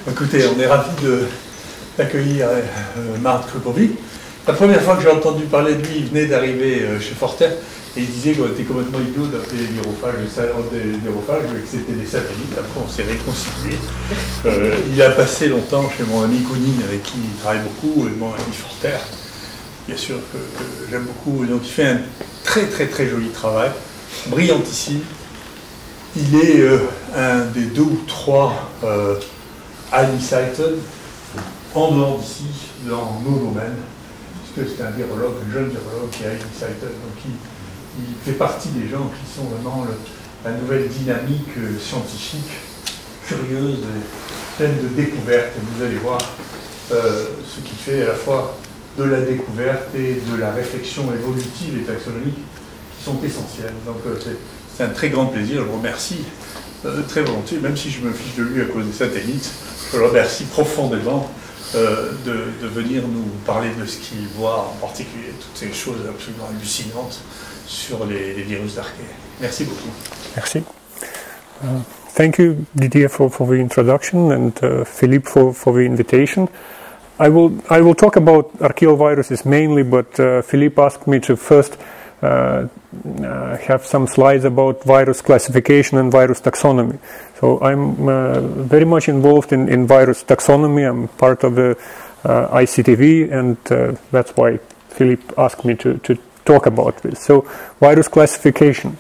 Écoutez, on est ravis d'accueillir Mart Krupovic. La première fois que j'ai entendu parler de lui, il venait d'arriver chez Forter et il disait qu'on était complètement idiot d'appeler des virophages et que c'était des satellites. Après, on s'est réconciliés. Il a passé longtemps chez mon ami Kounin, avec qui il travaille beaucoup, et mon ami Forter, bien sûr, que j'aime beaucoup. Et donc, il fait un très joli travail, brillantissime. Il est un des 2 ou 3 highly cited en dehors d'ici, dans nos domaines, puisque c'est un virologue, un jeune virologue qui est highly cited, donc il fait partie des gens qui sont vraiment la nouvelle dynamique scientifique, curieuse et pleine de découvertes. Et vous allez voir ce qui fait à la fois de la découverte et de la réflexion évolutive et taxonomique qui sont essentielles. Donc c'est un très grand plaisir, je vous remercie très volontiers, même si je me fiche de lui à cause des satellites, je le remercie profondément de venir nous parler de ce qu'il voit, en particulier toutes ces choses absolument hallucinantes sur les virus d'Archaeal. Merci beaucoup. Merci. Thank you, Didier, for the introduction, and Philippe for the invitation. I will talk about archaeal viruses mainly, but Philippe asked me to first have some slides about virus classification and virus taxonomy. So I'm very much involved in virus taxonomy. I'm part of the Ictv, and that's why Philippe asked me to talk about this. So virus classification.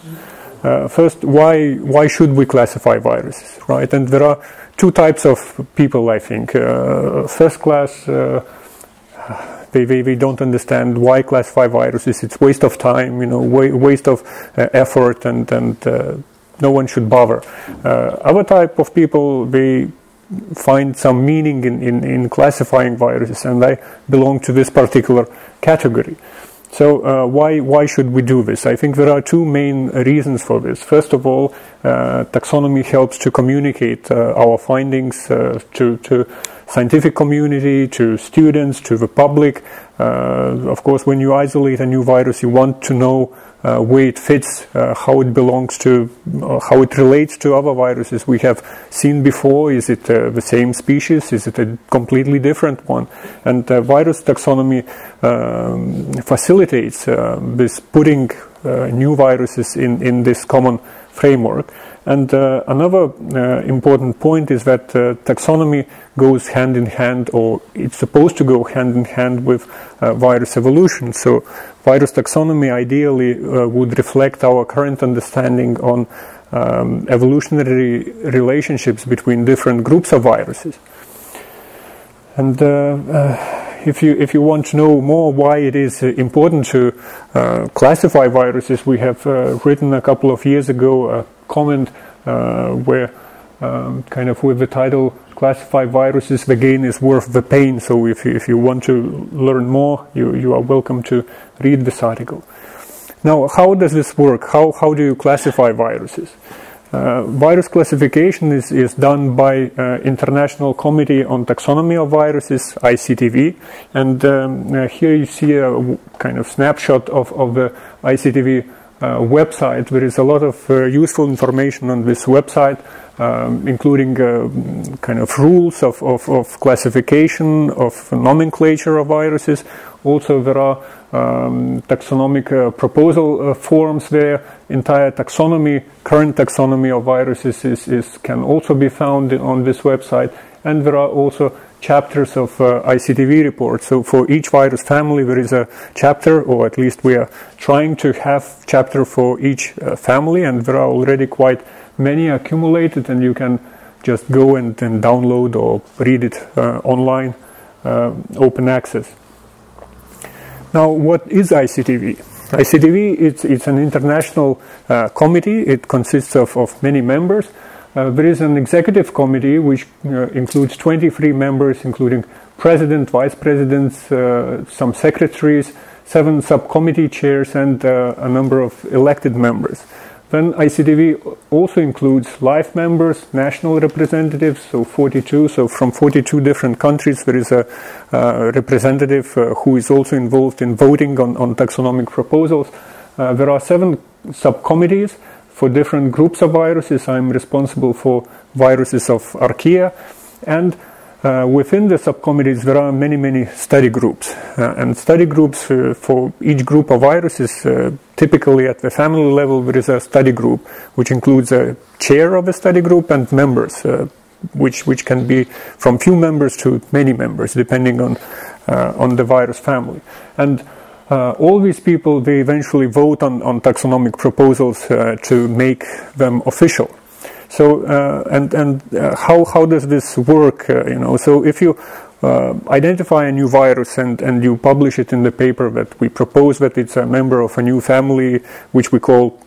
First, why should we classify viruses, right? And there are 2 types of people, I think. First class, they don't understand why classify viruses. It's waste of time, waste of effort, and no one should bother. Other type of people, they find some meaning in classifying viruses, and I belong to this particular category. So why should we do this? I think there are 2 main reasons for this. First of all, taxonomy helps to communicate our findings to scientific community, to students, to the public. Of course, when you isolate a new virus, you want to know where it fits, how it belongs to, how it relates to other viruses we have seen before. Is it the same species? Is it a completely different one? And virus taxonomy facilitates this putting new viruses in this common framework. And another important point is that taxonomy goes hand in hand, or it's supposed to go hand in hand with virus evolution. So virus taxonomy ideally would reflect our current understanding on evolutionary relationships between different groups of viruses. And if you want to know more why it is important to classify viruses, we have written a couple of years ago a comment where kind of with the title "Classify Viruses, the gain is worth the pain." So if you want to learn more, you are welcome to read this article. Now, how does this work? How do you classify viruses? Virus classification is done by International Committee on Taxonomy of Viruses, Ictv, and here you see a kind of snapshot of the Ictv website. There is a lot of useful information on this website, including kind of rules of classification, of nomenclature of viruses. Also, there are taxonomic proposal forms there. Entire taxonomy, current taxonomy of viruses can also be found on this website. And there are also chapters of Ictv reports. So for each virus family there is a chapter, or at least we are trying to have chapter for each family, and there are already quite many accumulated, and you can just go and download or read it online, open access. Now, what is Ictv? Ictv, it's an international committee. It consists of many members. There is an executive committee which includes 23 members, including president, vice presidents, some secretaries, 7 subcommittee chairs, and a number of elected members. Then Ictv also includes live members, national representatives, so 42. So from 42 different countries there is a representative who is also involved in voting on taxonomic proposals. There are 7 subcommittees for different groups of viruses. I'm responsible for viruses of Archaeal, and within the subcommittees there are many study groups, and study groups for each group of viruses, typically at the family level there is a study group which includes a chair of a study group and members, which can be from few members to many members depending on the virus family. And all these people, they eventually vote on taxonomic proposals to make them official. So how does this work? So if you identify a new virus and you publish it in the paper that we propose that it's a member of a new family, which we call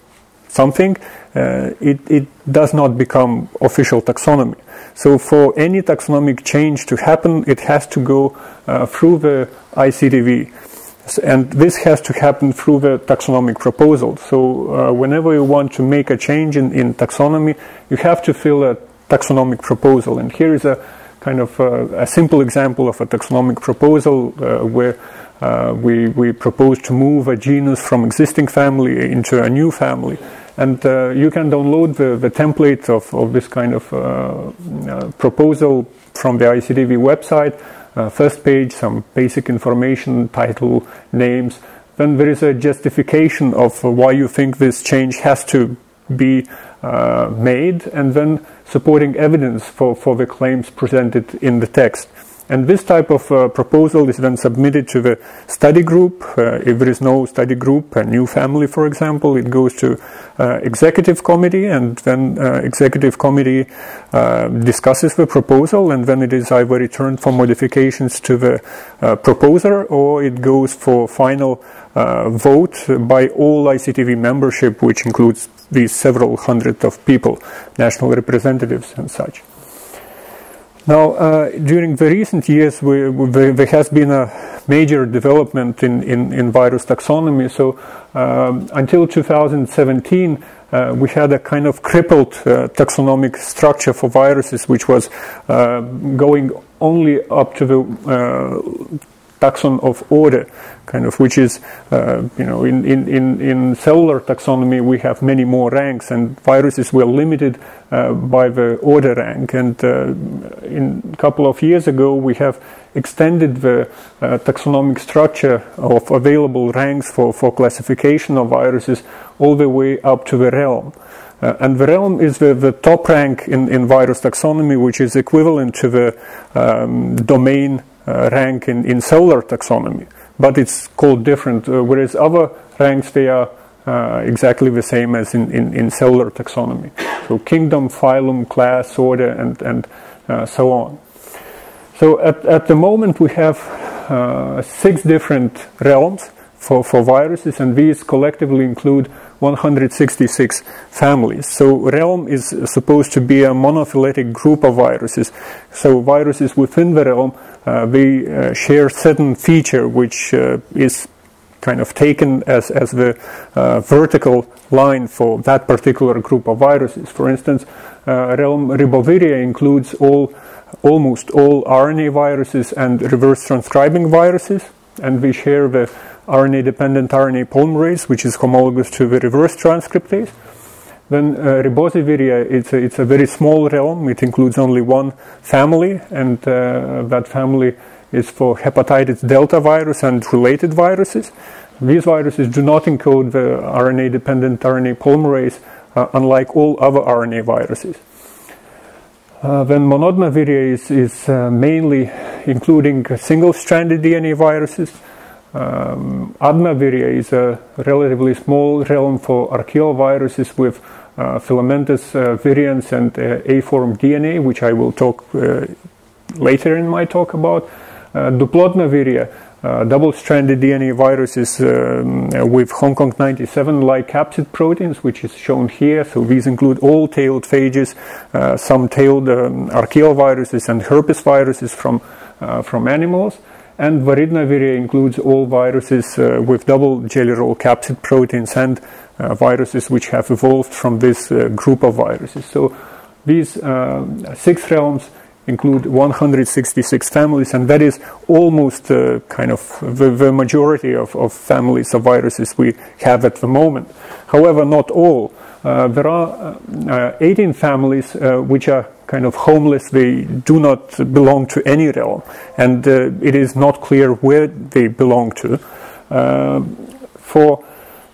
something, it does not become official taxonomy. So for any taxonomic change to happen, it has to go through the Icdv. And this has to happen through the taxonomic proposal. So whenever you want to make a change in taxonomy, you have to fill a taxonomic proposal. And here is a kind of a simple example of a taxonomic proposal where we propose to move a genus from existing family into a new family. And you can download the template of this kind of proposal from the Icdv website. First page, some basic information, title, names. Then there is a justification of why you think this change has to be made, and then supporting evidence for the claims presented in the text. And this type of proposal is then submitted to the study group. If there is no study group, a new family, for example, it goes to executive committee, and then executive committee discusses the proposal, and then it is either returned for modifications to the proposer, or it goes for final vote by all Ictv membership, which includes these several hundred of people, national representatives and such. Now, during the recent years, there has been a major development in virus taxonomy. So, until 2017, we had a kind of crippled taxonomic structure for viruses, which was going only up to the taxon of order, kind of, which is, in cellular taxonomy we have many more ranks, and viruses were limited by the order rank. And in a couple of years ago we have extended the taxonomic structure of available ranks for classification of viruses all the way up to the realm. And the realm is the top rank in virus taxonomy, which is equivalent to the domain rank in cellular taxonomy, but it's called different, whereas other ranks, they are exactly the same as in cellular taxonomy. So kingdom, phylum, class, order, and so on. So at the moment we have 6 different realms for viruses, and these collectively include 166 families. So realm is supposed to be a monophyletic group of viruses. So viruses within the realm, they share certain feature which is kind of taken as the vertical line for that particular group of viruses. For instance, realm Riboviria includes almost all RNA viruses and reverse transcribing viruses, and we share the RNA-dependent RNA polymerase, which is homologous to the reverse transcriptase. Then Ribosiviria, it's a very small realm. It includes only one family, and that family is for hepatitis delta virus and related viruses. These viruses do not encode the RNA-dependent RNA polymerase, unlike all other RNA viruses. Then Monodnaviria is mainly including single-stranded DNA viruses. Adnaviria is a relatively small realm for archaeal viruses with filamentous virions and A-form DNA, which I will talk later in my talk about. Duplodnaviria, double-stranded DNA viruses with Hong Kong 97-like capsid proteins, which is shown here. So these include all tailed phages, some tailed archaeal viruses and herpes viruses from animals. And Varidnaviria includes all viruses with double jelly roll capsid proteins and viruses which have evolved from this group of viruses. So these 6 realms include 166 families, and that is almost kind of the majority of families of viruses we have at the moment. However, not all. There are 18 families which are kind of homeless. They do not belong to any realm, and it is not clear where they belong to. For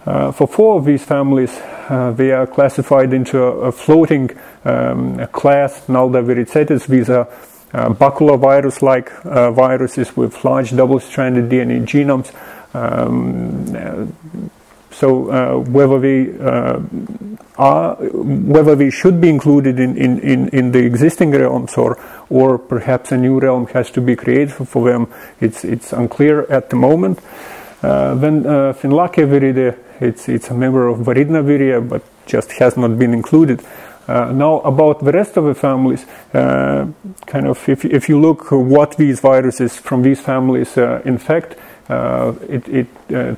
4 of these families, they are classified into a floating class, Nalda viricetis. These are baculovirus-like viruses with large double-stranded DNA genomes. So whether they should be included in the existing realms, or perhaps a new realm has to be created for them, it's unclear at the moment. Then Finlackia viride, it's a member of Varidnaviria, but just has not been included. Now about the rest of the families, kind of if you look what these viruses from these families infect, it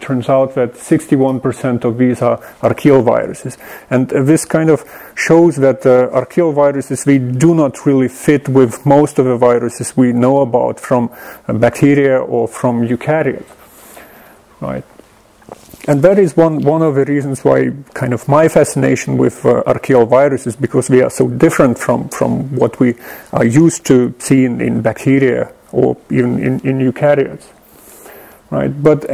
turns out that 61% of these are archaeal viruses, and this kind of shows that archaeal viruses, they do not really fit with most of the viruses we know about from bacteria or from eukaryotes, right? And that is one of the reasons why kind of my fascination with archaeal viruses, because they are so different from what we are used to seeing in bacteria or even in eukaryotes. Right, but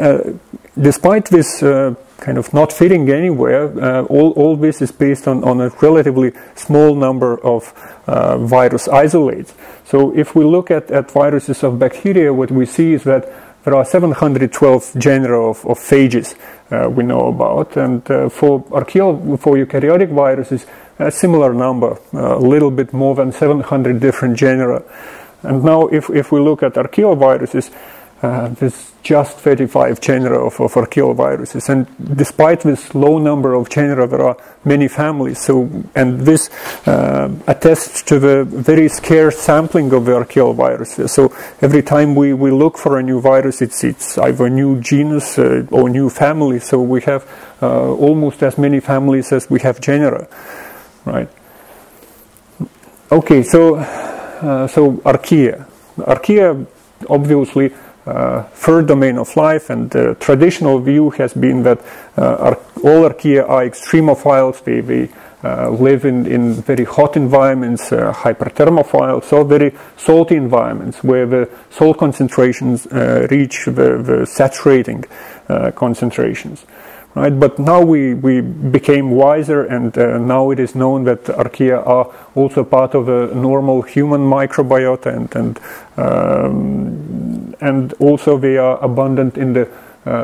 despite this kind of not fitting anywhere, all this is based on a relatively small number of virus isolates. So if we look at viruses of bacteria, what we see is that there are 712 genera of phages we know about, and for eukaryotic viruses, a similar number, a little bit more than 700 different genera. And now if we look at archaeal viruses, there's just 35 genera of archaeal viruses, and despite this low number of genera, there are many families. So, and this attests to the very scarce sampling of the archaeal viruses. So every time we look for a new virus, it's either a new genus or new family. So we have almost as many families as we have genera, right? Okay, so Archaea. Archaea, obviously, third domain of life, and the traditional view has been that all archaea are extremophiles. They live in very hot environments, hyperthermophiles, so very salty environments where the salt concentrations reach the saturating concentrations. Right? But now we became wiser, and now it is known that archaea are also part of the normal human microbiota, and also they are abundant in the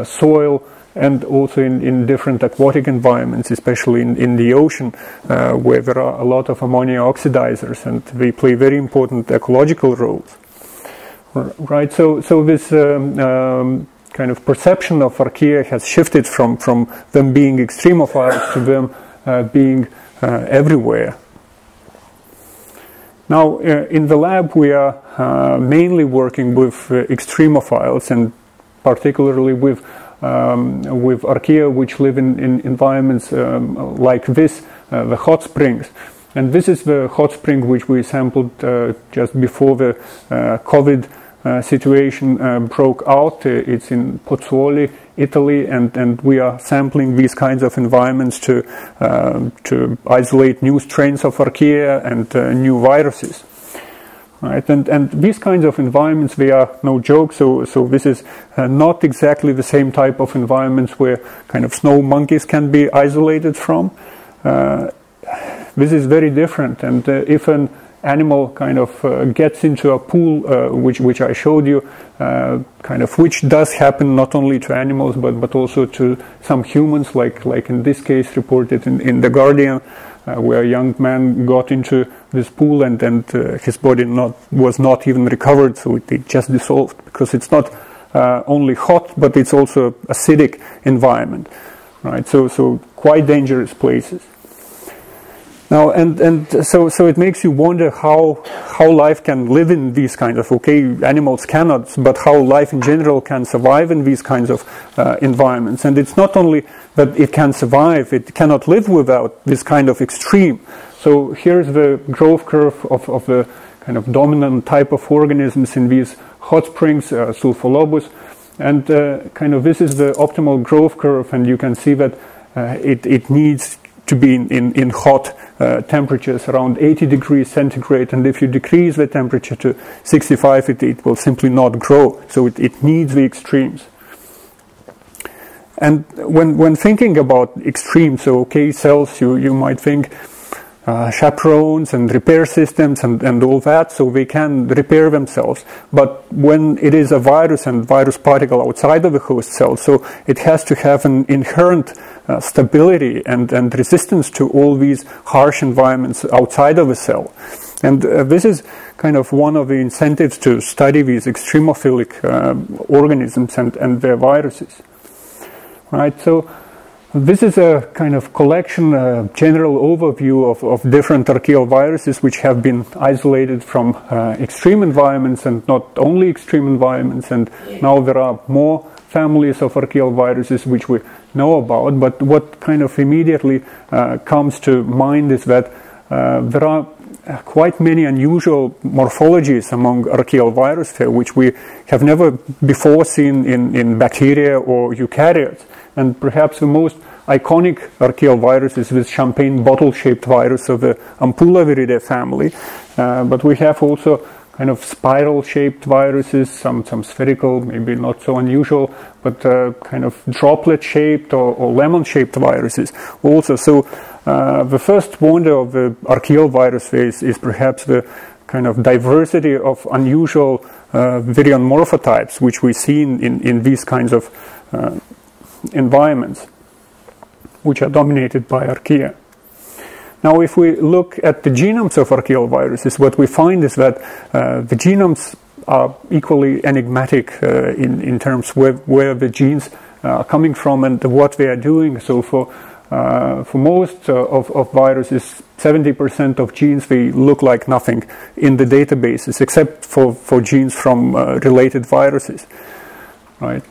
soil and also in different aquatic environments, especially in the ocean, where there are a lot of ammonia oxidizers, and they play very important ecological roles. Right? So this kind of perception of archaea has shifted from them being extremophiles to them being everywhere. Now, in the lab, we are mainly working with extremophiles, and particularly with archaea which live in environments like this, the hot springs. And this is the hot spring which we sampled just before the COVID situation broke out. It's in Pozzuoli, Italy, and we are sampling these kinds of environments to isolate new strains of archaea and new viruses. Right, and these kinds of environments, they are no joke. So this is not exactly the same type of environments where kind of snow monkeys can be isolated from. This is very different, and if an animal kind of gets into a pool, which I showed you, kind of which does happen not only to animals but also to some humans, like in this case reported in The Guardian, where a young man got into this pool and his body was not even recovered, so it just dissolved, because it's not only hot, but it's also acidic environment, right? So quite dangerous places. Now, and so it makes you wonder how life can live in these kinds of, animals cannot, but how life in general can survive in these kinds of environments. And it's not only that it can survive, it cannot live without this kind of extreme. So here's the growth curve of the kind of dominant type of organisms in these hot springs, Sulfolobus. And kind of this is the optimal growth curve, and you can see that it needs to be in hot temperatures around 80 degrees centigrade, and if you decrease the temperature to 65, it will simply not grow. So it needs the extremes. And when thinking about extremes, so okay, cells, you might think chaperones and repair systems and all that, so they can repair themselves. But when it is a virus and virus particle outside of the host cell, so it has to have an inherent stability and resistance to all these harsh environments outside of the cell. And this is kind of one of the incentives to study these extremophilic organisms and their viruses. Right, so this is a kind of collection, general overview of different archaeal viruses which have been isolated from extreme environments, and not only extreme environments, and now there are more families of archaeal viruses which we know about. But what kind of immediately comes to mind is that there are quite many unusual morphologies among archaeal virusphere which we have never before seen in bacteria or eukaryotes. And perhaps the most iconic archaeal virus is this champagne bottle-shaped virus of the Ampulla family. But we have also kind of spiral-shaped viruses, some spherical, maybe not so unusual, but kind of droplet-shaped or lemon-shaped viruses also. So the first wonder of the archaeal virus phase is perhaps the kind of diversity of unusual virion morphotypes which we see in these kinds of environments, which are dominated by archaea. Now, if we look at the genomes of archaeal viruses, what we find is that the genomes are equally enigmatic in terms where the genes are coming from and what they are doing. So for most of viruses, 70% of genes, they look like nothing in the databases, except for genes from related viruses, right?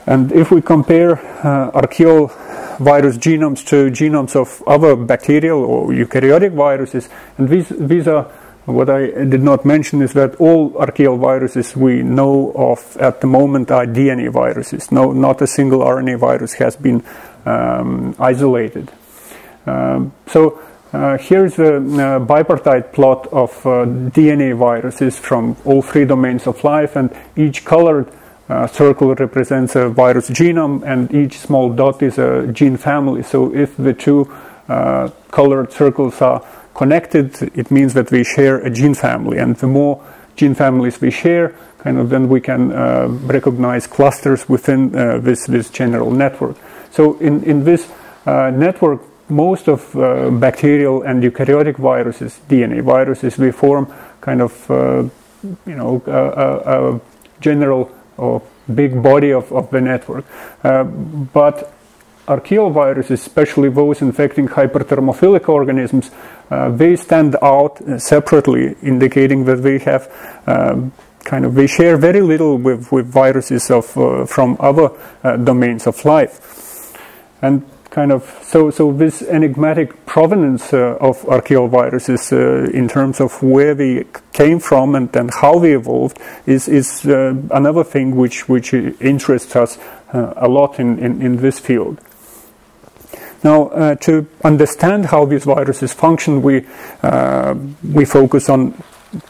And if we compare archaeal virus genomes to genomes of other bacterial or eukaryotic viruses, and these are, what I did not mention is that all archaeal viruses we know of at the moment are DNA viruses. No, not a single RNA virus has been isolated. So here's the bipartite plot of DNA viruses from all three domains of life, and each colored circle represents a virus genome, and each small dot is a gene family. So if the two colored circles are connected, it means that we share a gene family, and the more gene families we share, kind of then we can recognize clusters within this general network. So in this network, most of bacterial and eukaryotic viruses, DNA viruses, they form kind of a general or big body of the network. But archaeal viruses, especially those infecting hyperthermophilic organisms, they stand out separately, indicating that they have they share very little with viruses from other domains of life. And so this enigmatic provenance of archaeal viruses in terms of where they came from and how they evolved is another thing which interests us a lot in this field. Now, to understand how these viruses function, we focus on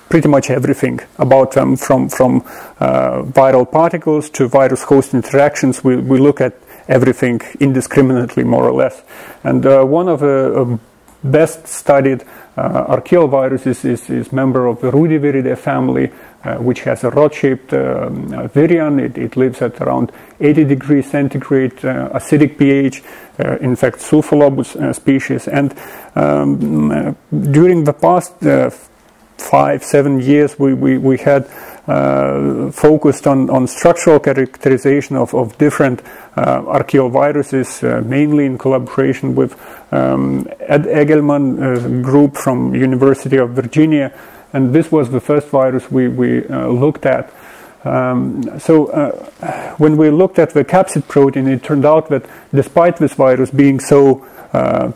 pretty much everything about them, from viral particles to virus-host interactions. We look at everything indiscriminately, more or less. And one of the best studied archaeal viruses is member of the Rudiviridae family, which has a rod-shaped virion. It lives at around 80 degrees centigrade, acidic pH, in fact sulfolobus species. And during the past 5-7 years, we had focused on structural characterization of different archaeal viruses, mainly in collaboration with Ed Egelman group from University of Virginia, and this was the first virus we looked at. When we looked at the capsid protein, it turned out that despite this virus being so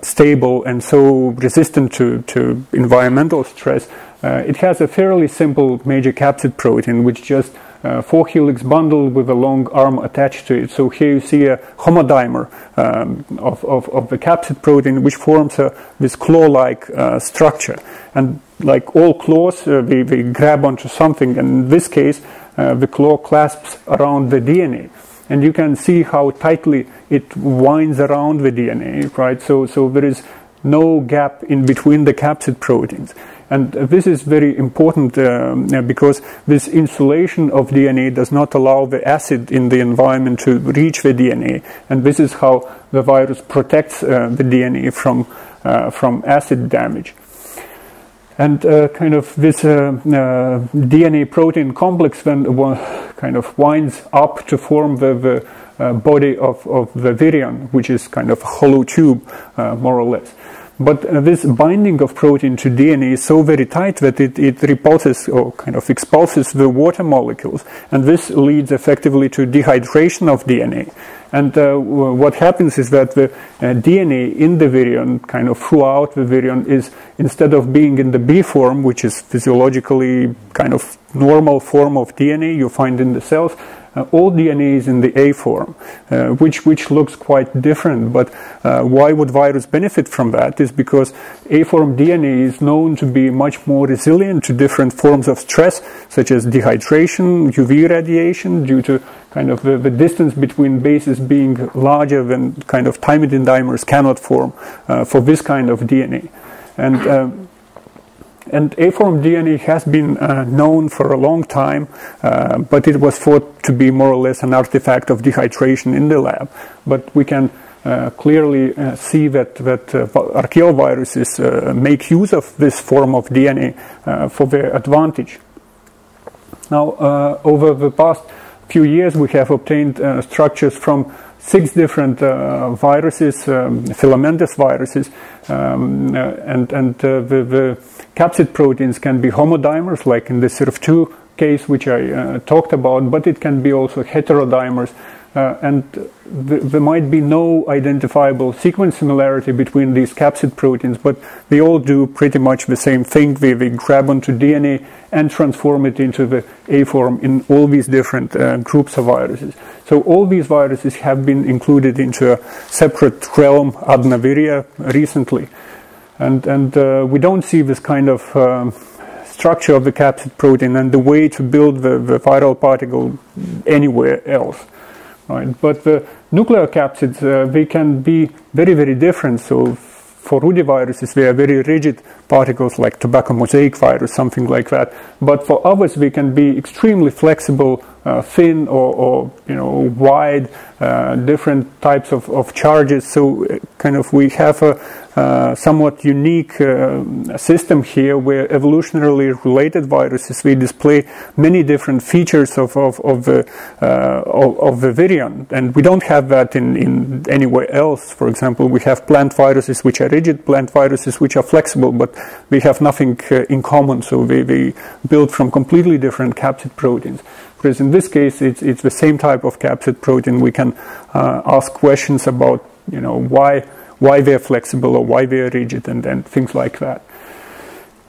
stable and so resistant to environmental stress, it has a fairly simple major capsid protein which just 4-helix bundle with a long arm attached to it. So here you see a homodimer of the capsid protein, which forms this claw-like structure. And like all claws, we grab onto something, and in this case, the claw clasps around the DNA. And you can see how tightly it winds around the DNA, right? So there is no gap in between the capsid proteins. And this is very important because this insulation of DNA does not allow the acid in the environment to reach the DNA. And this is how the virus protects the DNA from acid damage. And kind of this DNA protein complex then kind of winds up to form the body of the virion, which is kind of a hollow tube, more or less. But this binding of protein to DNA is so very tight that it repulses or kind of expulses the water molecules, and this leads effectively to dehydration of DNA. And what happens is that the DNA in the virion, kind of throughout the virion, is, instead of being in the B form, which is physiologically kind of normal form of DNA you find in the cells, all DNA is in the A form, which looks quite different. But why would virus benefit from that is because A form DNA is known to be much more resilient to different forms of stress, such as dehydration, UV radiation, due to kind of the distance between bases being larger than kind of thymidine dimers cannot form for this kind of DNA. And A-form DNA has been known for a long time, but it was thought to be more or less an artifact of dehydration in the lab. But we can clearly see that Archaeal viruses make use of this form of DNA for their advantage. Now, over the past few years, we have obtained structures from 6 different viruses, filamentous viruses, and the capsid proteins can be homodimers, like in the SIRF2 case, which I talked about, but it can be also heterodimers, and there might be no identifiable sequence similarity between these capsid proteins, but they all do pretty much the same thing. They grab onto DNA and transform it into the A form in all these different groups of viruses. So all these viruses have been included into a separate realm, adenoviria, recently. And we don't see this kind of structure of the capsid protein and the way to build the viral particle anywhere else. Right? But the nuclear capsids, they can be very, very different. So for rudiviruses, they are very rigid particles like tobacco mosaic virus, something like that. But for others, they can be extremely flexible, thin or wide, different types of charges. So kind of we have a somewhat unique system here where evolutionarily related viruses, they display many different features of the virion, and we don't have that in anywhere else. For example, we have plant viruses which are rigid, plant viruses which are flexible, but we have nothing in common, so they build from completely different capsid proteins. Whereas in this case, it's the same type of capsid protein. We can ask questions about, why they're flexible or why they're rigid, and things like that.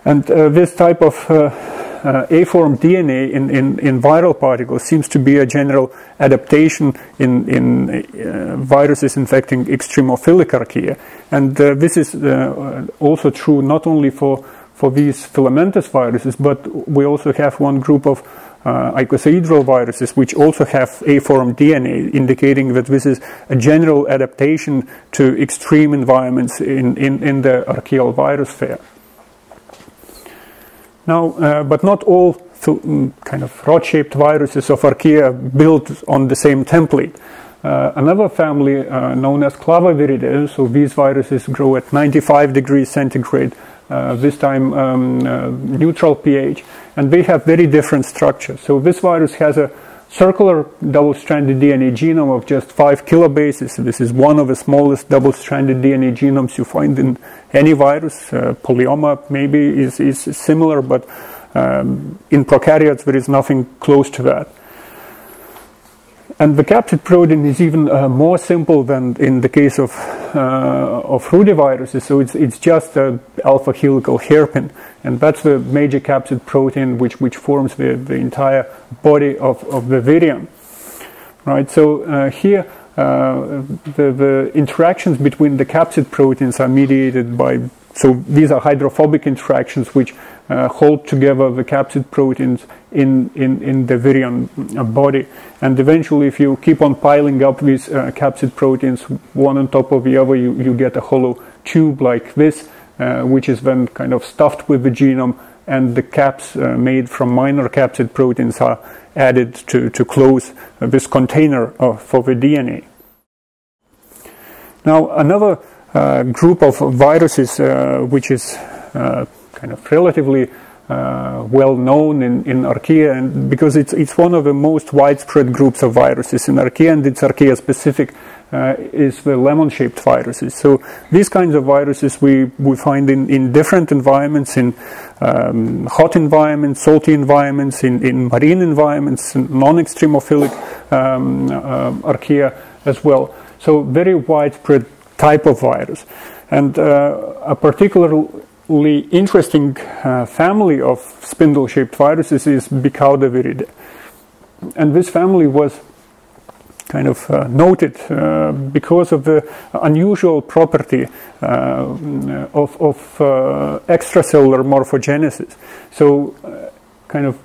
And this type of A-form DNA in viral particles seems to be a general adaptation in viruses infecting extremophilic archaea. And this is also true not only for these filamentous viruses, but we also have one group of icosahedral viruses which also have A-form DNA, indicating that this is a general adaptation to extreme environments in the archaeal virosphere. Now, but not all kind of rod-shaped viruses of archaea built on the same template. Another family known as claviviridae, so these viruses grow at 95 degrees centigrade, this time neutral pH, and they have very different structures. So this virus has a circular double-stranded DNA genome of just 5 kilobases. This is one of the smallest double-stranded DNA genomes you find in any virus. Polyoma maybe is similar, but in prokaryotes there is nothing close to that. And the capsid protein is even more simple than in the case of rudiviruses. So it's just an alpha helical hairpin, and that's the major capsid protein which forms the entire body of the virion. Right. So here the interactions between the capsid proteins are mediated by. So these are hydrophobic interactions which hold together the capsid proteins in the virion body. And eventually, if you keep on piling up these capsid proteins one on top of the other, you get a hollow tube like this, which is then kind of stuffed with the genome, and the caps made from minor capsid proteins are added to close this container for the DNA. Now, another group of viruses which is kind of relatively well known in Archaea, and because it's one of the most widespread groups of viruses in Archaea, and it's Archaea specific, is the lemon-shaped viruses. So these kinds of viruses we find in different environments, in hot environments, salty environments, in marine environments, non-extremophilic Archaea as well. So very widespread type of virus. And a particularly interesting family of spindle-shaped viruses is Picardo. And this family was kind of noted because of the unusual property of extracellular morphogenesis. So kind of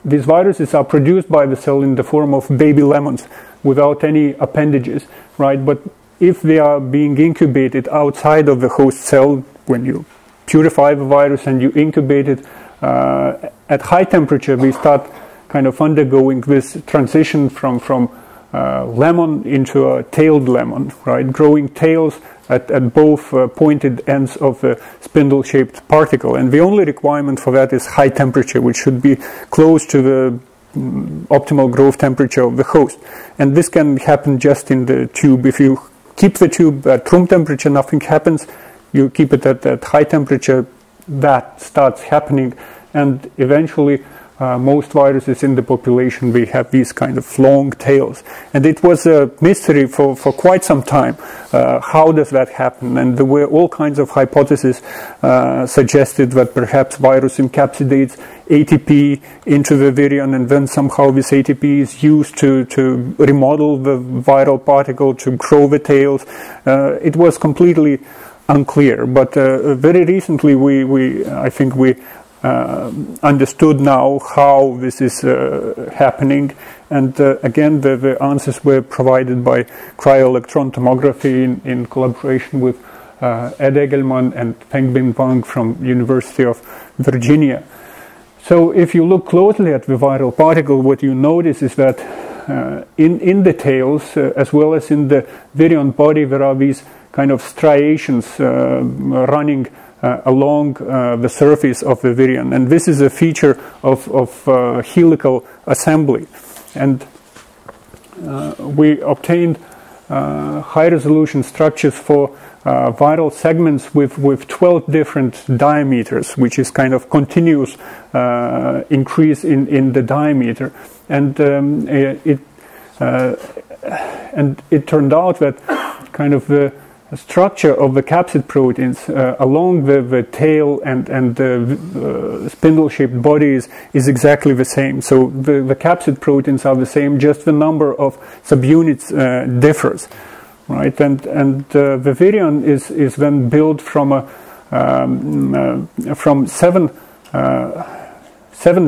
these viruses are produced by the cell in the form of baby lemons without any appendages, right? But if they are being incubated outside of the host cell, when you purify the virus and you incubate it at high temperature, we start kind of undergoing this transition from lemon into a tailed lemon, right? Growing tails at both pointed ends of the spindle-shaped particle. And the only requirement for that is high temperature, which should be close to the optimal growth temperature of the host. And this can happen just in the tube. If you keep the tube at room temperature, nothing happens. You keep it at high temperature, that starts happening. And eventually, most viruses in the population, we have these kind of long tails. And it was a mystery for quite some time. How does that happen? And there were all kinds of hypotheses suggested that perhaps virus encapsulates ATP into the virion, and then somehow this ATP is used to remodel the viral particle, to grow the tails. It was completely unclear. But very recently, I think we understood now how this is happening, and again the answers were provided by cryo-electron tomography in collaboration with Ed Egelman and Fengbin Wang from University of Virginia. So if you look closely at the viral particle, what you notice is that in the tails as well as in the virion body, there are these kind of striations running along the surface of the virion, and this is a feature of helical assembly. And we obtained high-resolution structures for viral segments with 12 different diameters, which is kind of continuous increase in the diameter. And it turned out that kind of the structure of the capsid proteins along the tail and the spindle-shaped bodies is exactly the same. So the capsid proteins are the same, just the number of subunits differs, right? And the virion is then built from seven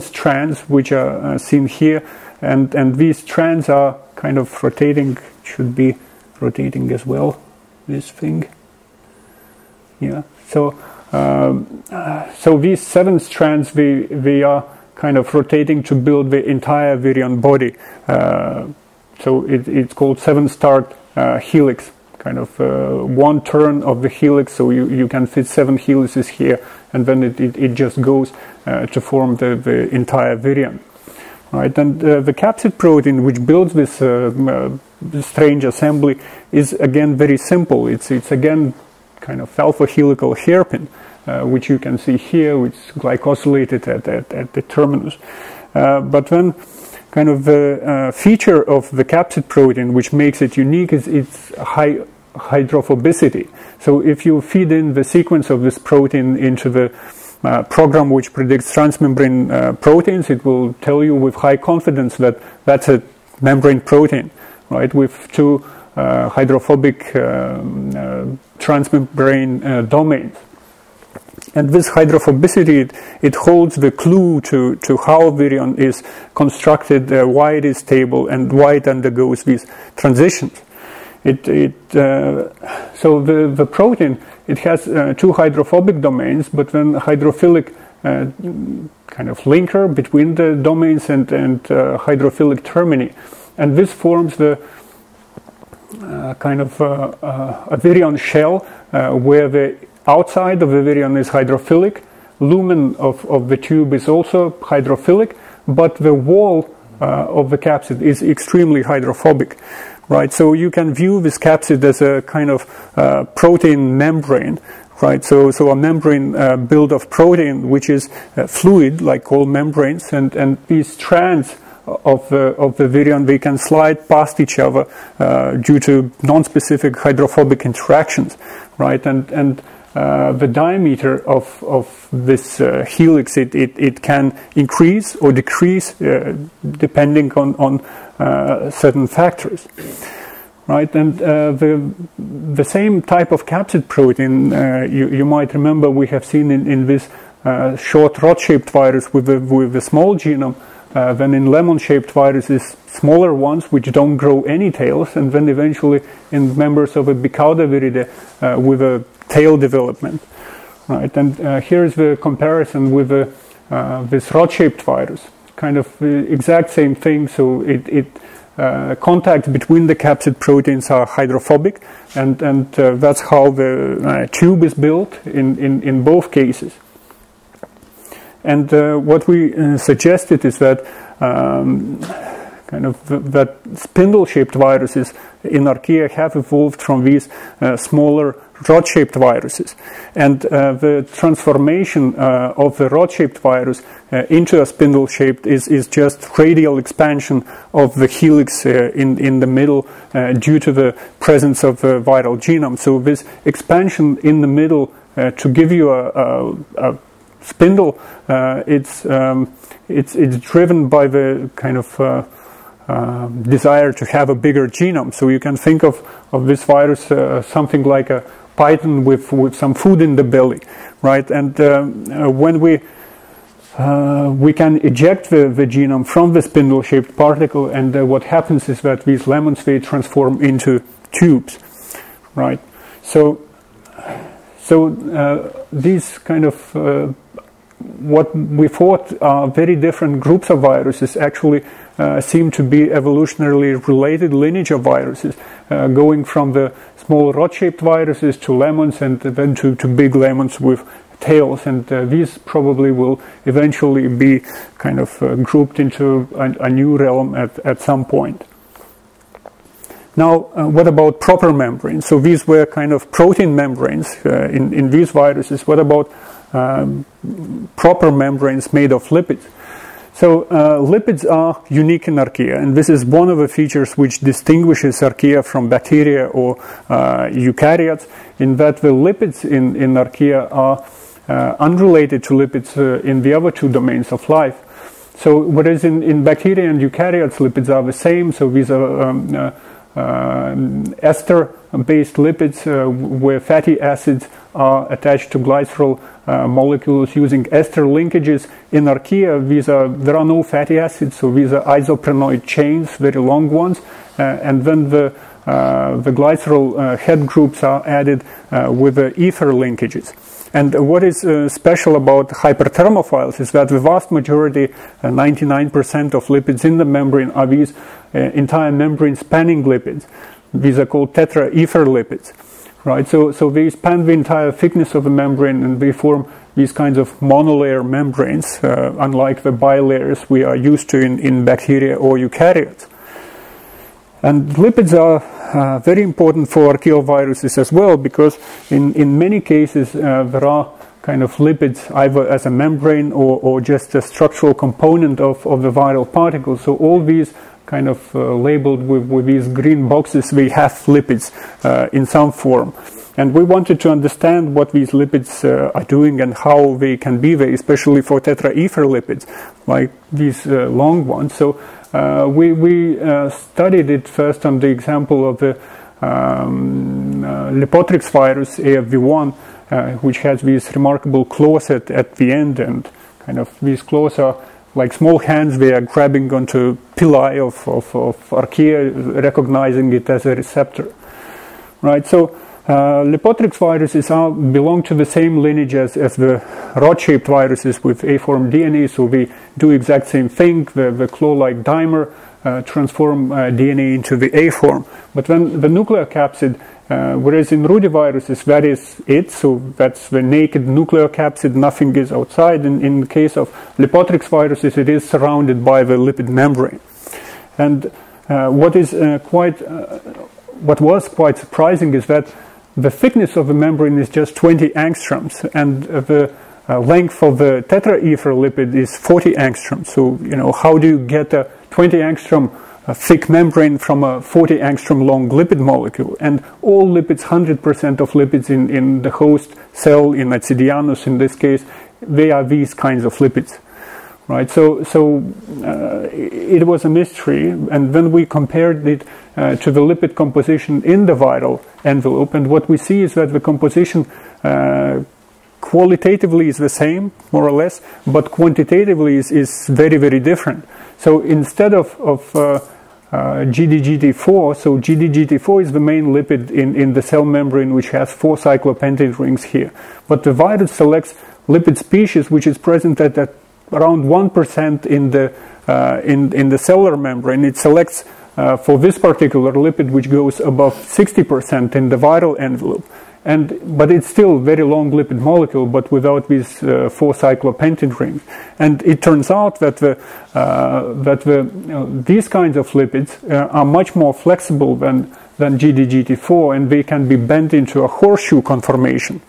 strands, which are seen here, and these strands are kind of rotating, should be rotating as well. This thing, yeah. So these 7 strands, they are kind of rotating to build the entire virion body. So it's called 7-star helix, kind of one turn of the helix. So you can fit 7 helices here, and then it just goes to form the entire virion, right? And the capsid protein, which builds this strange assembly, is again very simple. It's again kind of alpha helical hairpin, which you can see here, which is glycosylated at the terminus. But then kind of the feature of the capsid protein which makes it unique is its high hydrophobicity. So if you feed in the sequence of this protein into the program which predicts transmembrane proteins, it will tell you with high confidence that that's a membrane protein, right, with two hydrophobic transmembrane domains. And this hydrophobicity, it holds the clue to how virion is constructed, why it is stable, and why it undergoes these transitions. So the protein, it has two hydrophobic domains, but then hydrophilic kind of linker between the domains and hydrophilic termini. And this forms the kind of a virion shell where the outside of the virion is hydrophilic, lumen of the tube is also hydrophilic, but the wall of the capsid is extremely hydrophobic, right? So you can view this capsid as a kind of protein membrane, right? So a membrane built of protein which is fluid, like all membranes, and these strands of the virion, they can slide past each other due to non-specific hydrophobic interactions, right? And the diameter of this helix, it can increase or decrease depending on certain factors, right? And the same type of capsid protein, you might remember we have seen in this short rod-shaped virus with the small genome, then in lemon-shaped viruses, smaller ones which don't grow any tails, and then eventually in members of a Picardo viride with a tail development, right? And here's the comparison with this rod-shaped virus, kind of the exact same thing. So contacts between the capsid proteins are hydrophobic, and that's how the tube is built in both cases. And what we suggested is that that spindle-shaped viruses in Archaea have evolved from these smaller rod-shaped viruses, and the transformation of the rod-shaped virus into a spindle-shaped is just radial expansion of the helix in the middle due to the presence of the viral genome. So this expansion in the middle to give you a spindle, it's driven by the kind of desire to have a bigger genome. So you can think of this virus something like a python with some food in the belly, right? And when we can eject the genome from the spindle-shaped particle, and what happens is that these lemons, they transform into tubes, right? So these kind of what we thought are very different groups of viruses actually seem to be evolutionarily related lineage of viruses, going from the small rod-shaped viruses to lemons, and then to big lemons with tails, and these probably will eventually be kind of grouped into a new realm at some point. Now, what about proper membranes? So these were kind of protein membranes in these viruses. What about proper membranes made of lipids? So lipids are unique in Archaea, and this is one of the features which distinguishes Archaea from bacteria or eukaryotes, in that the lipids in Archaea are unrelated to lipids in the other two domains of life. So whereas in bacteria and eukaryotes, lipids are the same, so these are ester-based lipids where fatty acids are attached to glycerol molecules using ester linkages. In Archaea, there are no fatty acids, so these are isoprenoid chains, very long ones, and then the glycerol head groups are added with the ether linkages. And what is special about hyperthermophiles is that the vast majority, 99% of lipids in the membrane, are these entire membrane spanning lipids. These are called tetraether lipids, right? So they span the entire thickness of the membrane, and they form these kinds of monolayer membranes, unlike the bilayers we are used to in bacteria or eukaryotes. And lipids are very important for archaeal viruses as well, because in many cases there are kind of lipids either as a membrane or just a structural component of the viral particles. So all these kind of labeled with these green boxes, we have lipids in some form. And we wanted to understand what these lipids are doing and how they can be there, especially for tetraether lipids, like these long ones. So we studied it first on the example of the Lipotrix virus, AFV1, which has these remarkable claws at the end, and kind of these claws are like small hands. They are grabbing onto pili of Archaeal, recognizing it as a receptor. Right, so Lipotrix viruses belong to the same lineage as the rod-shaped viruses with A-form DNA, so they do exact same thing. The claw-like dimer transform DNA into the A form. But when the nuclear capsid, whereas in rudiviruses that is it, so that's the naked nuclear capsid, nothing is outside. In the case of Lipotrix viruses, it is surrounded by the lipid membrane. And what was quite surprising is that the thickness of the membrane is just 20 angstroms, and the length of the tetraether lipid is 40 angstroms. So, you know, how do you get a 20 angstrom thick membrane from a 40 angstrom long lipid molecule? And all lipids, 100% of lipids in the host cell, in Acidianus in this case, they are these kinds of lipids. Right, so it was a mystery, and when we compared it to the lipid composition in the viral envelope, and what we see is that the composition qualitatively is the same, more or less, but quantitatively is very, very different. So instead of GDGT4, so GDGT4 is the main lipid in the cell membrane, which has 4 cyclopentane rings here, but the virus selects lipid species which is present at around 1% in the cellular membrane. It selects for this particular lipid, which goes above 60% in the viral envelope, but it's still a very long lipid molecule, but without these 4 cyclopentane rings. And it turns out that these kinds of lipids are much more flexible than GDGT4, and they can be bent into a horseshoe conformation.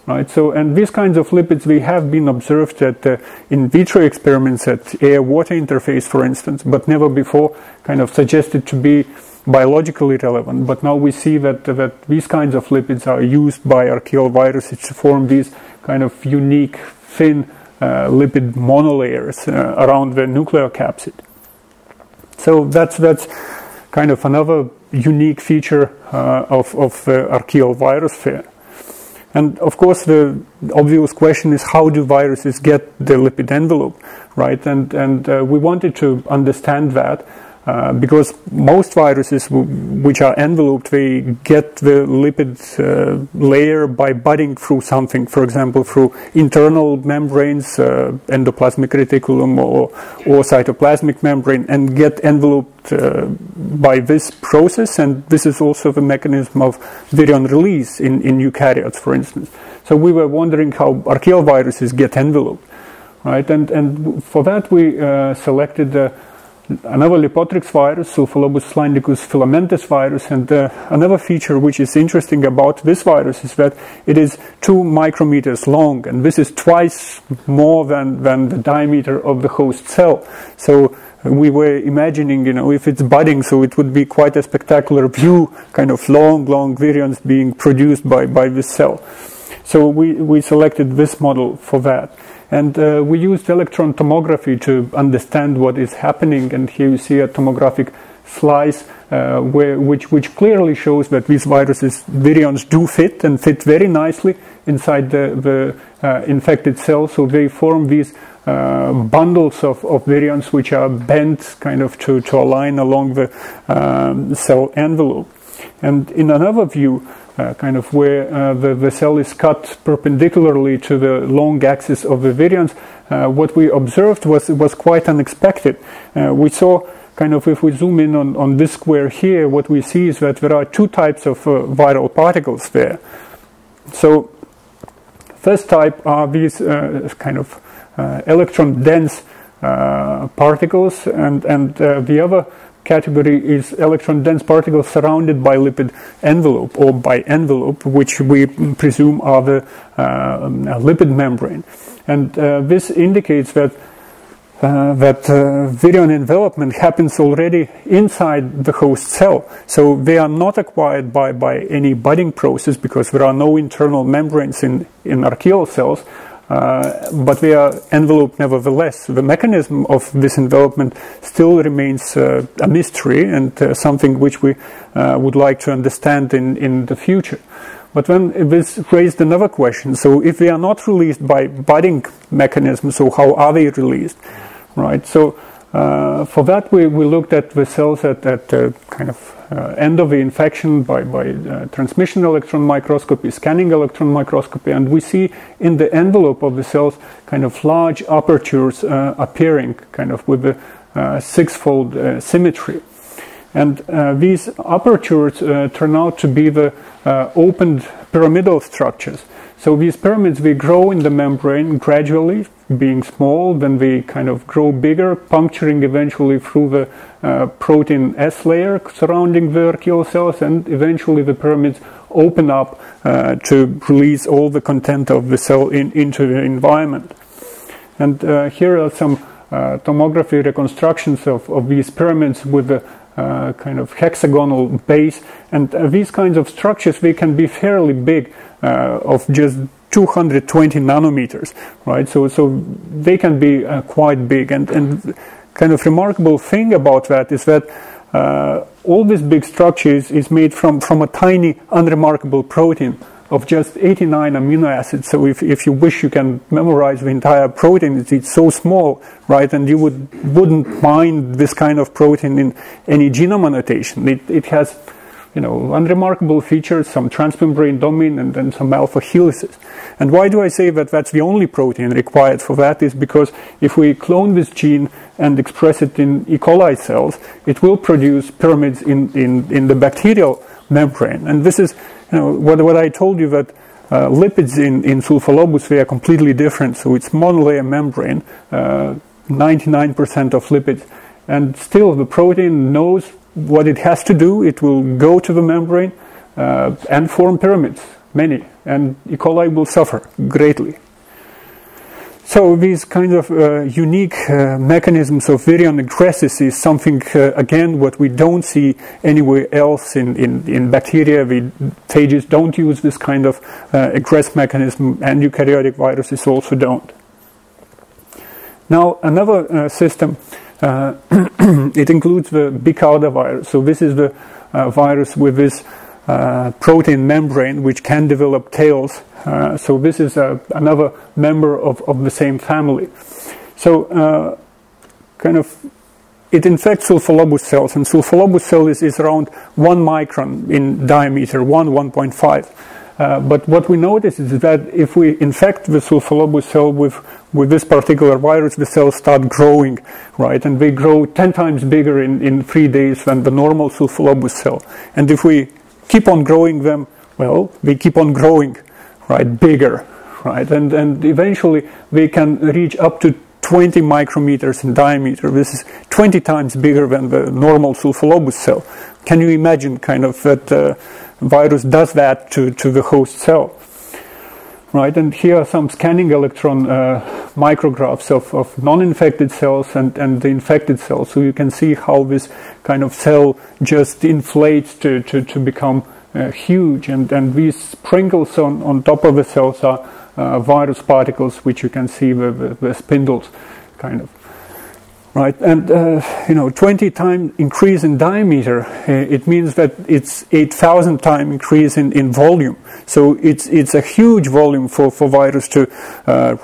Right, so, and these kinds of lipids, they have been observed at in vitro experiments at air-water interface, for instance, but never before kind of suggested to be biologically relevant. But now we see that these kinds of lipids are used by Archaeal viruses to form these kind of unique thin lipid monolayers around the nuclear capsid. So that's kind of another unique feature of the Archaeal virosphere. And of course, the obvious question is, how do viruses get the lipid envelope, right? And we wanted to understand that because most viruses which are enveloped, they get the lipid layer by budding through something, for example, through internal membranes, endoplasmic reticulum or cytoplasmic membrane, and get enveloped by this process. And this is also the mechanism of virion release in eukaryotes, for instance. So we were wondering how Archaeal viruses get enveloped, right? And for that we selected another Lipotrix virus, Sulfolobus slindicus filamentus virus, and another feature which is interesting about this virus is that it is 2 micrometers long, and this is twice more than the diameter of the host cell. So we were imagining, you know, if it's budding, so it would be quite a spectacular view, kind of long virions being produced by this cell. So we selected this model for that. And we used electron tomography to understand what is happening. And here you see a tomographic slice which clearly shows that these viruses, virions, do fit, and fit very nicely inside the infected cell. So they form these bundles of virions which are bent kind of to align along the cell envelope. And in another view, kind of where the cell is cut perpendicularly to the long axis of the virions, what we observed was quite unexpected. We saw, kind of, if we zoom in on this square here, what we see is that there are 2 types of viral particles there. So first type are these kind of electron dense particles, and the other category is electron-dense particles surrounded by lipid envelope or by envelope, which we presume are the lipid membrane. And this indicates that virion envelopment happens already inside the host cell. So they are not acquired by any budding process, because there are no internal membranes in archaeal cells. But they are enveloped nevertheless. The mechanism of this envelopment still remains a mystery, and something which we would like to understand in the future. But then this raised another question. So if they are not released by budding mechanisms, so how are they released? Right. So for that we looked at the cells at kind of end of the infection by transmission electron microscopy, scanning electron microscopy, and we see in the envelope of the cells kind of large apertures appearing, kind of with a six-fold symmetry. And these apertures turn out to be the opened pyramidal structures. So these pyramids, they grow in the membrane gradually, being small, then they kind of grow bigger, puncturing eventually through the protein S layer surrounding the archaeal cells, and eventually the pyramids open up to release all the content of the cell into the environment. And here are some tomography reconstructions of these pyramids with the kind of hexagonal base, and these kinds of structures, they can be fairly big, of just 220 nanometers, right? So they can be quite big, and kind of remarkable thing about that is that all this big structure is made from a tiny unremarkable protein of just 89 amino acids. So if you wish, you can memorize the entire protein. It's so small, right? And you wouldn't mind this kind of protein in any genome annotation. It has, you know, unremarkable features, some transmembrane domain, and then some alpha helices. And why do I say that that's the only protein required for that? Is because if we clone this gene and express it in E. coli cells, it will produce pyramids in the bacterial membrane. And this is, you know, what I told you, that lipids in Sulfolobus, they are completely different. So it's monolayer membrane, 99% of lipids, and still the protein knows what it has to do. It will go to the membrane and form pyramids, many, and E. coli will suffer greatly. So these kind of unique mechanisms of virion egressus is something, again, what we don't see anywhere else in bacteria. Phages don't use this kind of egress mechanism, and eukaryotic viruses also don't. Now, another system, it includes the Picardo virus. So this is the virus with this protein membrane, which can develop tails. So this is another member of the same family. So kind of it infects Sulfolobus cells, and Sulfolobus cell is around 1 micron in diameter, 1.5. But what we notice is that if we infect the Sulfolobus cell with this particular virus, the cells start growing, right? And they grow 10 times bigger in 3 days than the normal Sulfolobus cell. And if we keep on growing them, well, they keep on growing, right, bigger, right? And eventually they can reach up to 20 micrometers in diameter. This is 20 times bigger than the normal Sulfolobus cell. Can you imagine kind of that virus does that to the host cell? Right, and here are some scanning electron micrographs of non-infected cells and the infected cells. So you can see how this kind of cell just inflates to become huge. And these sprinkles on top of the cells are virus particles, which you can see the spindles, kind of. Right, and 20 time increase in diameter, it means that it's 8,000 time increase in volume. So it's a huge volume for virus to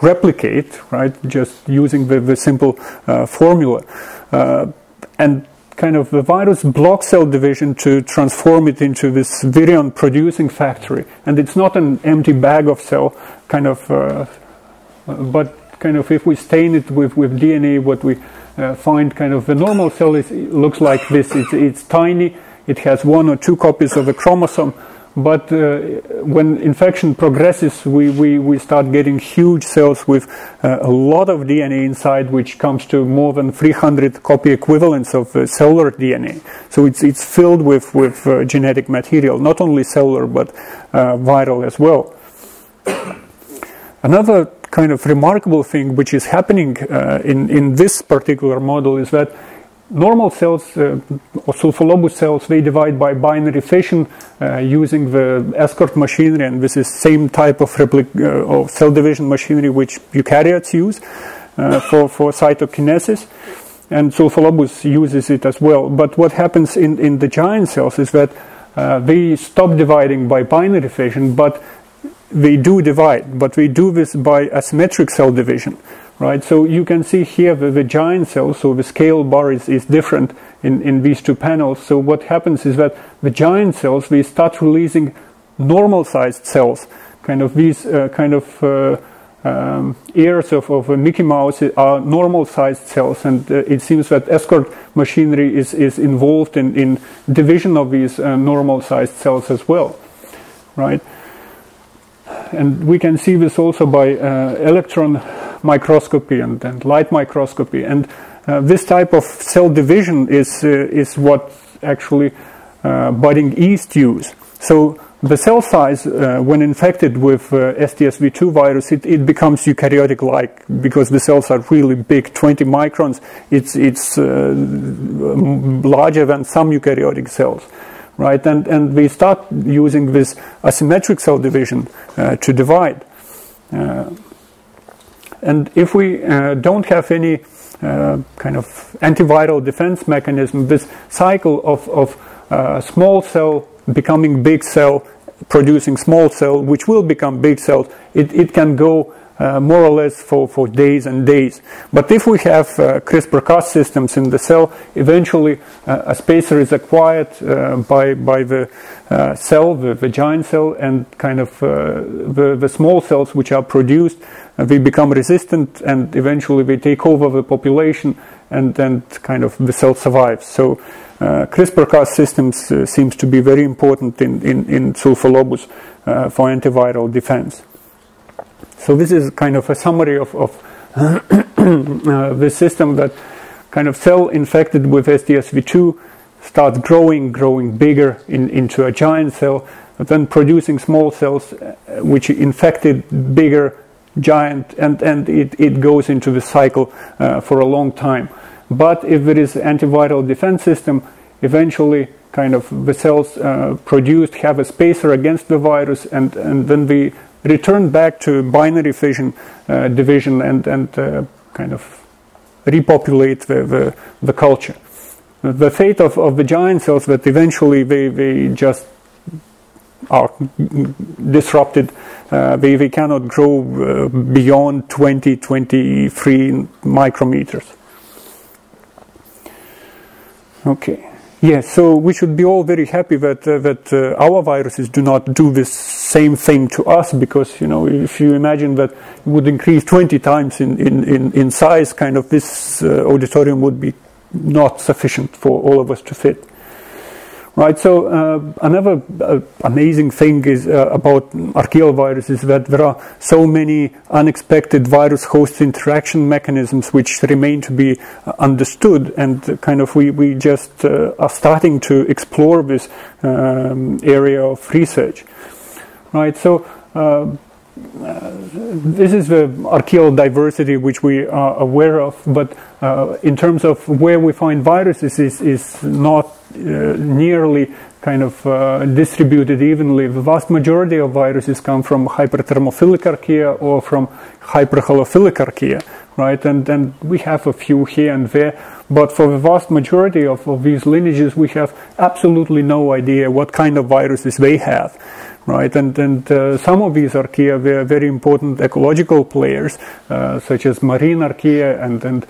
replicate, right? Just using the simple formula, and kind of the virus blocks cell division to transform it into this virion producing factory. And it's not an empty bag of cell, kind of, but kind of if we stain it with DNA, what we find kind of the normal cell looks like this. It's tiny. It has 1 or 2 copies of a chromosome, but when infection progresses, we start getting huge cells with a lot of DNA inside, which comes to more than 300 copy equivalents of cellular DNA. So it's filled with genetic material, not only cellular but viral as well. Another kind of remarkable thing which is happening in this particular model is that normal cells, or sulfolobus cells, they divide by binary fission using the escort machinery, and this is same type of cell division machinery which eukaryotes use for cytokinesis, and sulfolobus uses it as well. But what happens in the giant cells is that they stop dividing by binary fission, but they do divide, but we do this by asymmetric cell division, right? So you can see here the giant cells, so the scale bar is different in these two panels. So what happens is that the giant cells, they start releasing normal-sized cells, kind of these ears of a Mickey Mouse are normal-sized cells, and it seems that escort machinery is involved in division of these normal-sized cells as well, right? And we can see this also by electron microscopy and light microscopy. And this type of cell division is what actually budding yeast use. So the cell size, when infected with STSV2 virus, it becomes eukaryotic-like, because the cells are really big, 20 microns. It's larger than some eukaryotic cells. Right, and we start using this asymmetric cell division to divide. And if we don't have any kind of antiviral defense mechanism, this cycle of small cell becoming big cell, producing small cell, which will become big cell, it can go more or less for days and days. But if we have CRISPR-Cas systems in the cell, eventually a spacer is acquired by the cell, the giant cell, and kind of the small cells which are produced, they become resistant, and eventually they take over the population, and then kind of the cell survives. So CRISPR-Cas systems seems to be very important in sulfolobus for antiviral defense. So this is kind of a summary of the system, that kind of cell infected with STSV2 starts growing bigger into a giant cell, then producing small cells which infected bigger, giant, and it goes into the cycle for a long time. But if there is antiviral defense system, eventually kind of the cells produced have a spacer against the virus, and then we return back to binary fission division and kind of repopulate the culture. The fate of the giant cells, that eventually they just are disrupted. They cannot grow beyond 23 micrometers. Okay. Yes, so we should be all very happy that our viruses do not do this same thing to us, because, you know, if you imagine that it would increase 20 times in size, kind of this auditorium would be not sufficient for all of us to fit. Right, so another amazing thing is about Archaeal virus is that there are so many unexpected virus-host interaction mechanisms which remain to be understood, and kind of we just are starting to explore this area of research. Right, so this is the Archaeal diversity which we are aware of, but in terms of where we find viruses is not nearly kind of distributed evenly. The vast majority of viruses come from hyperthermophilic archaea or from hyperhalophilic archaea, right? And we have a few here and there, but for the vast majority of these lineages, we have absolutely no idea what kind of viruses they have. Right, and some of these archaea, they are very important ecological players, such as marine archaea, and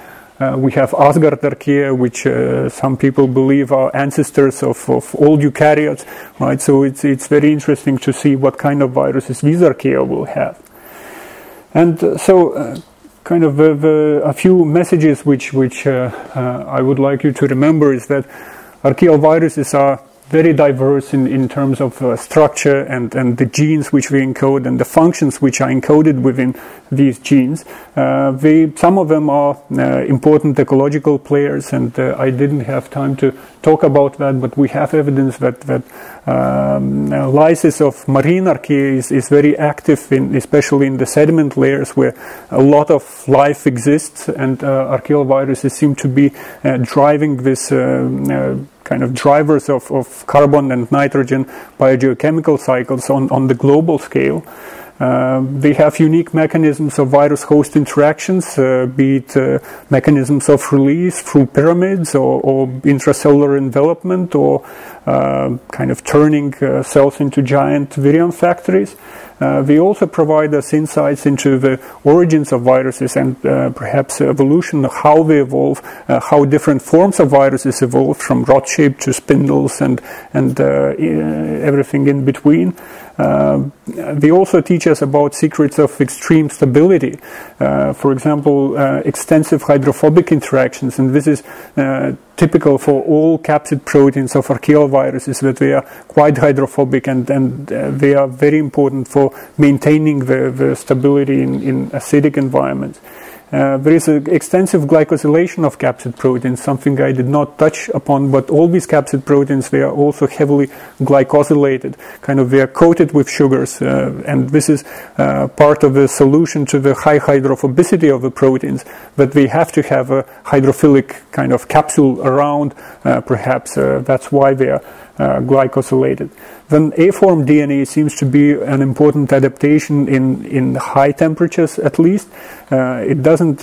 we have Asgard archaea, which some people believe are ancestors of all eukaryotes. Right, so it's very interesting to see what kind of viruses these archaea will have. And so, kind of a few messages which I would like you to remember is that Archaeal viruses are very diverse in terms of structure and the genes which we encode and the functions which are encoded within these genes. Some of them are important ecological players, and I didn't have time to talk about that, but we have evidence that lysis of marine archaea is very active, especially in the sediment layers where a lot of life exists, and archaeal viruses seem to be driving this kind of drivers of carbon and nitrogen biogeochemical cycles on the global scale. They have unique mechanisms of virus-host interactions, be it mechanisms of release through pyramids or intracellular envelopment, or kind of turning cells into giant virion factories. They also provide us insights into the origins of viruses and perhaps evolution, how they evolve, how different forms of viruses evolve, from rod shape to spindles and everything in between. They also teach us about secrets of extreme stability. For example, extensive hydrophobic interactions, and this is typical for all capsid proteins of archaeal viruses, that they are quite hydrophobic, and they are very important for maintaining the stability in acidic environments. There is an extensive glycosylation of capsid proteins, something I did not touch upon, but all these capsid proteins, they are also heavily glycosylated, kind of they are coated with sugars, and this is part of the solution to the high hydrophobicity of the proteins, that they have to have a hydrophilic kind of capsule around, perhaps that's why they are glycosylated. Then A-form DNA seems to be an important adaptation in high temperatures, at least. It doesn't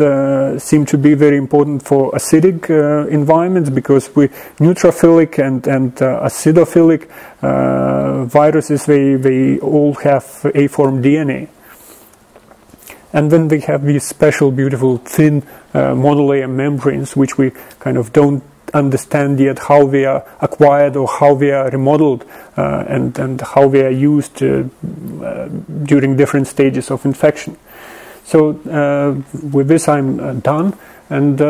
seem to be very important for acidic environments, because with neutrophilic and acidophilic viruses, they all have A-form DNA. And then they have these special, beautiful, thin monolayer membranes, which we kind of don't understand yet how they are acquired or how they are remodeled, and how they are used during different stages of infection. So with this I'm done, and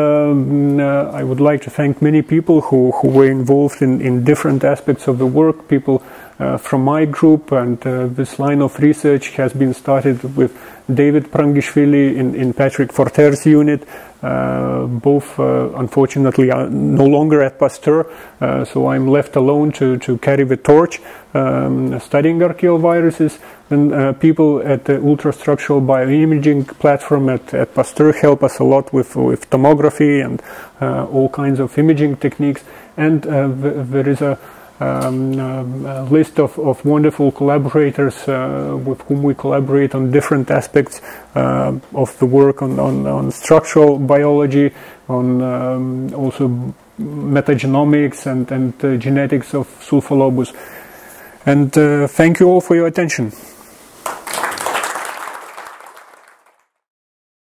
I would like to thank many people who were involved in different aspects of the work, people from my group, and this line of research has been started with David Prangishvili in Patrick Forter's unit. Both unfortunately are no longer at Pasteur, so I'm left alone to carry the torch studying archaeal viruses. And people at the ultrastructural bioimaging platform at Pasteur help us a lot with tomography and all kinds of imaging techniques. And there is a list of wonderful collaborators with whom we collaborate on different aspects of the work on structural biology, on also metagenomics and genetics of Sulfolobus. And thank you all for your attention.